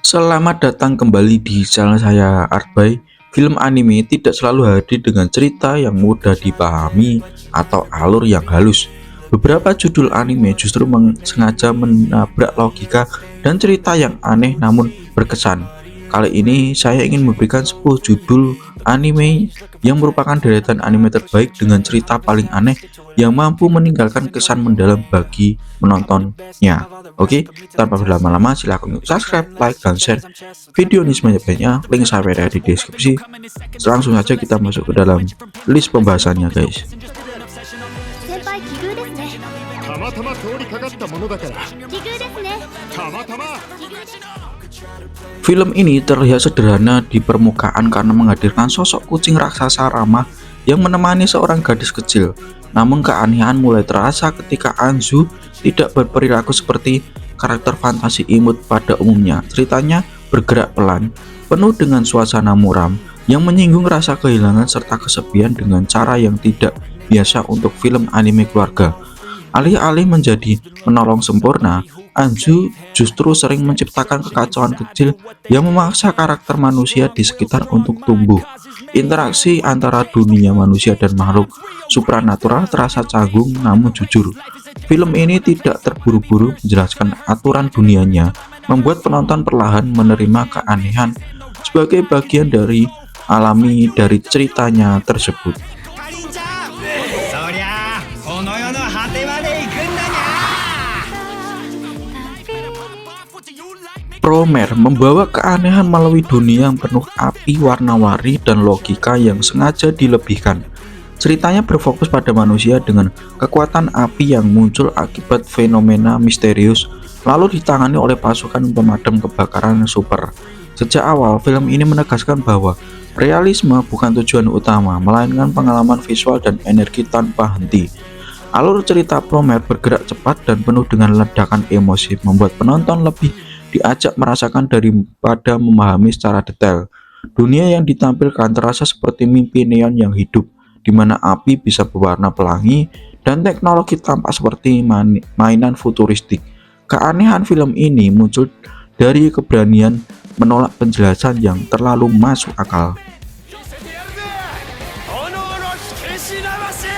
Selamat datang kembali di channel saya Artbay. Film anime tidak selalu hadir dengan cerita yang mudah dipahami atau alur yang halus. Beberapa judul anime justru sengaja menabrak logika dan cerita yang aneh namun berkesan. Kali ini saya ingin memberikan 10 judul anime yang merupakan deretan anime terbaik dengan cerita paling aneh yang mampu meninggalkan kesan mendalam bagi menontonnya. Oke, tanpa berlama-lama silahkan subscribe, like, dan share video ini sebanyak-banyaknya. Link saya ada di deskripsi. Langsung saja kita masuk ke dalam list pembahasannya, guys. 先輩奇遇ですね。たまたま通りかかったものだから奇遇ですね。たまたま Film ini terlihat sederhana di permukaan karena menghadirkan sosok kucing raksasa ramah yang menemani seorang gadis kecil. Namun keanehan mulai terasa ketika Anzu tidak berperilaku seperti karakter fantasi imut pada umumnya. Ceritanya bergerak pelan, penuh dengan suasana muram yang menyinggung rasa kehilangan serta kesepian dengan cara yang tidak biasa untuk film anime keluarga. Alih-alih menjadi menolong sempurna, Anzu justru sering menciptakan kekacauan kecil yang memaksa karakter manusia di sekitar untuk tumbuh. Interaksi antara dunia manusia dan makhluk supranatural terasa canggung namun jujur. Film ini tidak terburu-buru menjelaskan aturan dunianya, membuat penonton perlahan menerima keanehan sebagai bagian dari alami dari ceritanya tersebut. かりんちゃんそりゃあこの世の果てまで行くんだにゃ Promare membawa keanehan melalui dunia yang penuh api warna-warni dan logika yang sengaja dilebihkan. Ceritanya berfokus pada manusia dengan kekuatan api yang muncul akibat fenomena misterius, lalu ditangani oleh pasukan pemadam kebakaran super. Sejak awal, film ini menegaskan bahwa realisme bukan tujuan utama, melainkan pengalaman visual dan energi tanpa henti. Alur cerita Promare bergerak cepat dan penuh dengan ledakan emosi, membuat penonton lebih diajak merasakan daripada memahami secara detail. Dunia yang ditampilkan terasa seperti mimpi neon yang hidup, di mana api bisa berwarna pelangi dan teknologi tampak seperti mainan futuristik. Keanehan film ini muncul dari keberanian menolak penjelasan yang terlalu masuk akal. 炎の火消しなまし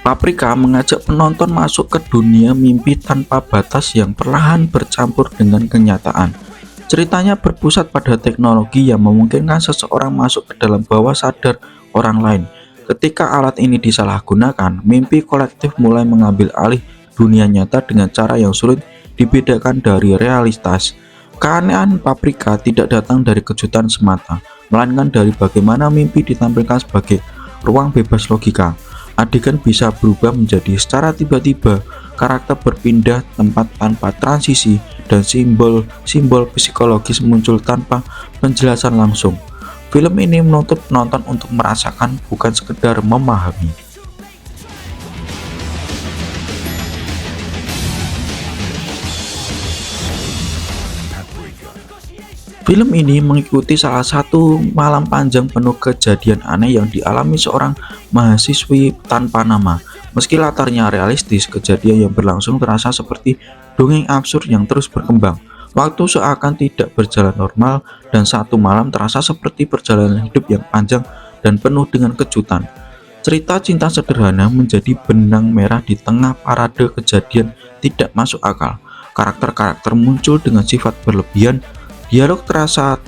Paprika mengajak penonton masuk ke dunia mimpi tanpa batas yang perlahan bercampur dengan kenyataan. Ceritanya berpusat pada teknologi yang memungkinkan seseorang masuk ke dalam bawah sadar orang lain. Ketika alat ini disalahgunakan, mimpi kolektif mulai mengambil alih dunia nyata dengan cara yang sulit dibedakan dari realitas. Keanehan Paprika tidak datang dari kejutan semata, melainkan dari bagaimana mimpi ditampilkan sebagai ruang bebas logika. Adegan bisa berubah menjadi secara tiba-tiba, karakter berpindah tempat tanpa transisi, dan simbol-simbol psikologis muncul tanpa penjelasan langsung. Film ini menuntut penonton untuk merasakan, bukan sekedar memahami. Film ini mengikuti salah satu malam panjang penuh kejadian aneh yang dialami seorang mahasiswi tanpa nama. Meski latarnya realistis, kejadian yang berlangsung terasa seperti dongeng absurd yang terus berkembang. Waktu seakan tidak berjalan normal dan satu malam terasa seperti perjalanan hidup yang panjang dan penuh dengan kejutan. Cerita cinta sederhana menjadi benang merah di tengah parade kejadian tidak masuk akal. Karakter-karakter muncul dengan sifat berlebihan, dialog terasa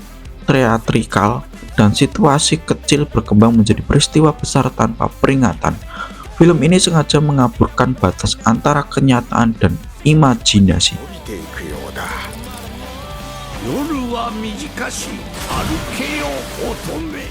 teatrikal, dan situasi kecil berkembang menjadi peristiwa besar tanpa peringatan. Film ini sengaja mengaburkan batas antara kenyataan dan imajinasi. ていくようだ夜は短し歩けよ乙女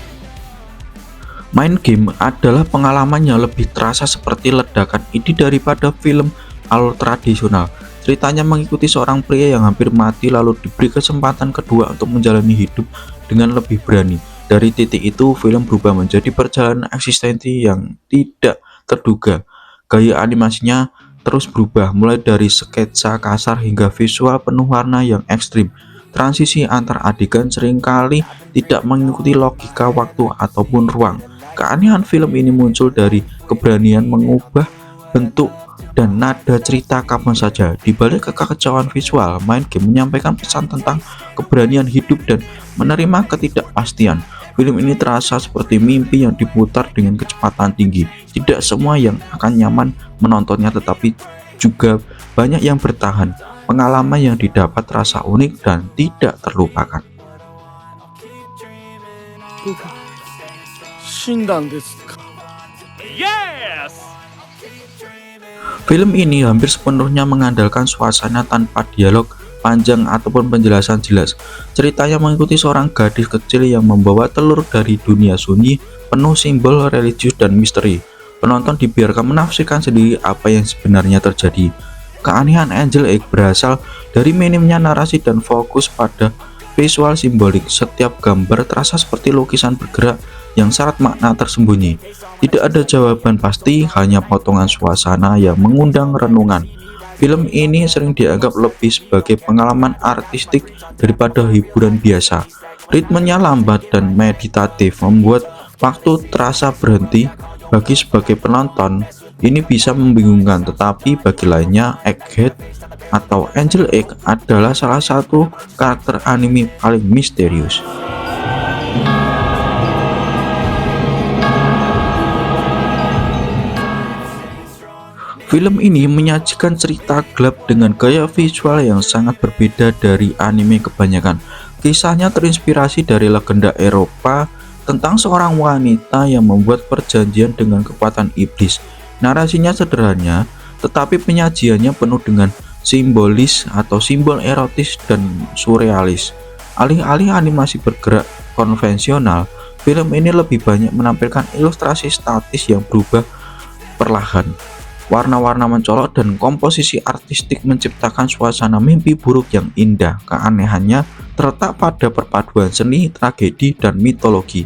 Main game adalah pengalaman yang lebih terasa seperti ledakan ide daripada film alur tradisional. Ceritanya mengikuti seorang pria yang hampir mati lalu diberi kesempatan kedua untuk menjalani hidup dengan lebih berani. Dari titik itu, film berubah menjadi perjalanan eksistensi yang tidak terduga. Gaya animasinya terus berubah, mulai dari sketsa kasar hingga visual penuh warna yang ekstrim. Transisi antar adegan seringkali tidak mengikuti logika waktu ataupun ruang. Keanehan film ini muncul dari keberanian mengubah bentuk dan nada cerita kapan saja. Di balik kekacauan visual, main game menyampaikan pesan tentang keberanian hidup dan menerima ketidakpastian. Film ini terasa seperti mimpi yang diputar dengan kecepatan tinggi. Tidak semua yang akan nyaman menontonnya, tetapi juga banyak yang bertahan. Pengalaman yang didapat terasa unik dan tidak terlupakan. Film ini hampir sepenuhnya mengandalkan suasana tanpa dialog panjang ataupun penjelasan jelas. Ceritanya mengikuti seorang gadis kecil yang membawa telur dari dunia sunyi penuh simbol religius dan misteri. Penonton dibiarkan menafsirkan sendiri apa yang sebenarnya terjadi. Keanehan Angel Egg berasal dari minimnya narasi dan fokus pada visual simbolik. Setiap gambar terasa seperti lukisan bergerak yang syarat makna tersembunyi. Tidak ada jawaban pasti, hanya potongan suasana yang mengundang renungan. Film ini sering dianggap lebih sebagai pengalaman artistik daripada hiburan biasa. Ritmenya lambat dan meditatif membuat waktu terasa berhenti. Bagi sebagai penonton, ini bisa membingungkan, tetapi bagi lainnya, Egghead atau Angel Egg adalah salah satu karakter anime paling misterius. Film ini menyajikan cerita gelap dengan gaya visual yang sangat berbeda dari anime kebanyakan. Kisahnya terinspirasi dari legenda Eropa tentang seorang wanita yang membuat perjanjian dengan kekuatan iblis. Narasinya sederhana, tetapi penyajiannya penuh dengan simbolis atau simbol erotis dan surrealis. Alih-alih animasi bergerak konvensional, film ini lebih banyak menampilkan ilustrasi statis yang berubah perlahan. Warna-warna mencolok dan komposisi artistik menciptakan suasana mimpi buruk yang indah. Keanehannya terletak pada perpaduan seni, tragedi, dan mitologi.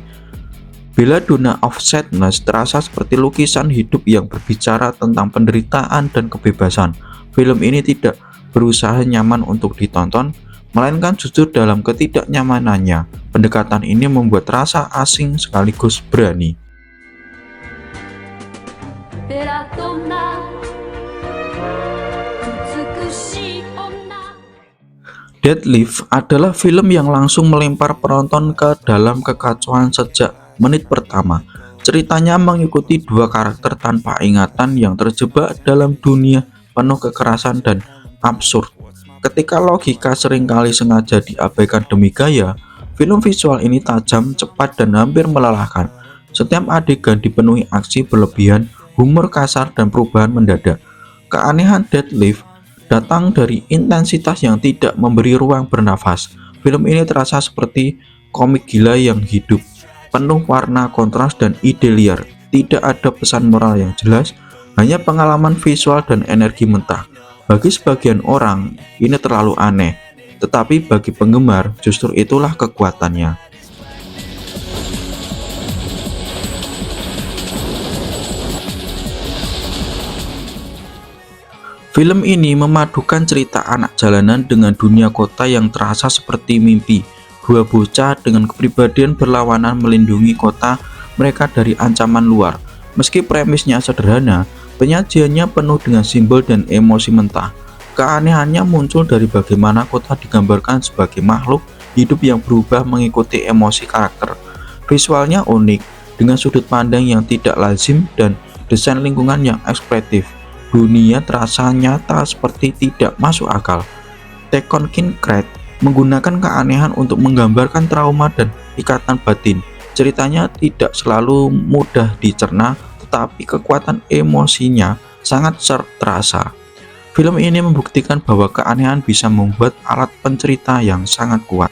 Belladonna of Sadness terasa seperti lukisan hidup yang berbicara tentang penderitaan dan kebebasan. Film ini tidak berusaha nyaman untuk ditonton, melainkan jujur dalam ketidaknyamanannya. Pendekatan ini membuat rasa asing sekaligus berani. Deadlift adalah film yang langsung melempar penonton ke dalam kekacauan sejak menit pertama. Ceritanya mengikuti dua karakter tanpa ingatan yang terjebak dalam dunia penuh kekerasan dan absurd. Ketika logika seringkali sengaja diabaikan demi gaya, film visual ini tajam, cepat, dan hampir melelahkan. Setiap adegan dipenuhi aksi berlebihan, humor kasar, dan perubahan mendadak. Keanehan Deadlift datang dari intensitas yang tidak memberi ruang bernafas. Film ini terasa seperti komik gila yang hidup, penuh warna, kontras, dan ide liar. Tidak ada pesan moral yang jelas, hanya pengalaman visual dan energi mentah. Bagi sebagian orang, ini terlalu aneh, tetapi bagi penggemar, justru itulah kekuatannya. Film ini memadukan cerita anak jalanan dengan dunia kota yang terasa seperti mimpi. Dua bocah dengan kepribadian berlawanan melindungi kota mereka dari ancaman luar. Meski premisnya sederhana, penyajiannya penuh dengan simbol dan emosi mentah. Keanehannya muncul dari bagaimana kota digambarkan sebagai makhluk hidup yang berubah mengikuti emosi karakter. Visualnya unik, dengan sudut pandang yang tidak lazim dan desain lingkungan yang ekspresif. Dunia terasa nyata seperti tidak masuk akal. Tekken Kincrate menggunakan keanehan untuk menggambarkan trauma dan ikatan batin. Ceritanya tidak selalu mudah dicerna, tetapi kekuatan emosinya sangat terasa. Film ini membuktikan bahwa keanehan bisa membuat alat pencerita yang sangat kuat.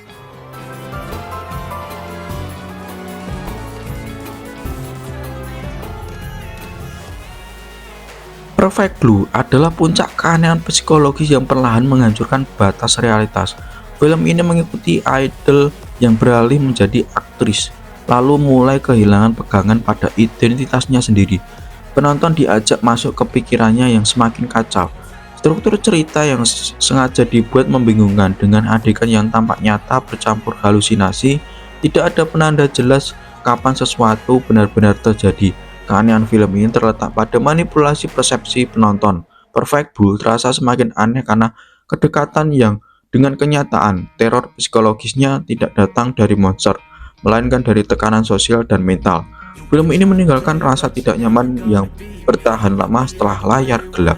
Perfect Blue adalah puncak keanehan psikologis yang perlahan menghancurkan batas realitas. Film ini mengikuti idol yang beralih menjadi aktris, lalu mulai kehilangan pegangan pada identitasnya sendiri. Penonton diajak masuk ke pikirannya yang semakin kacau. Struktur cerita yang sengaja dibuat membingungkan dengan adegan yang tampak nyata bercampur halusinasi. Tidak ada penanda jelas kapan sesuatu benar-benar terjadi. Keanehan film ini terletak pada manipulasi persepsi penonton. Perfect Blue terasa semakin aneh karena kedekatan yang dengan kenyataan. Teror psikologisnya tidak datang dari monster, melainkan dari tekanan sosial dan mental. Film ini meninggalkan rasa tidak nyaman yang bertahan lama setelah layar gelap.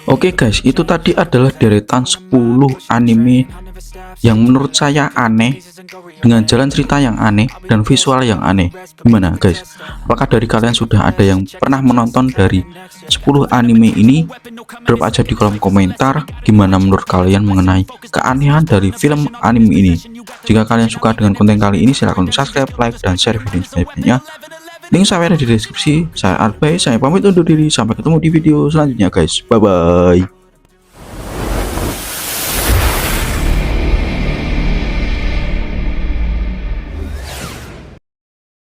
Oke guys, itu tadi adalah deretan 10 anime yang menurut saya aneh, dengan jalan cerita yang aneh dan visual yang aneh. Gimana guys? Apakah dari kalian sudah ada yang pernah menonton dari 10 anime ini? Drop aja di kolom komentar gimana menurut kalian mengenai keanehan dari film anime ini. Jika kalian suka dengan konten kali ini, silahkan subscribe, like, dan share video sebanyak-banyaknya. Link saya ada di deskripsi. Saya Arbay, saya pamit undur diri. Sampai ketemu di video selanjutnya guys. Bye bye.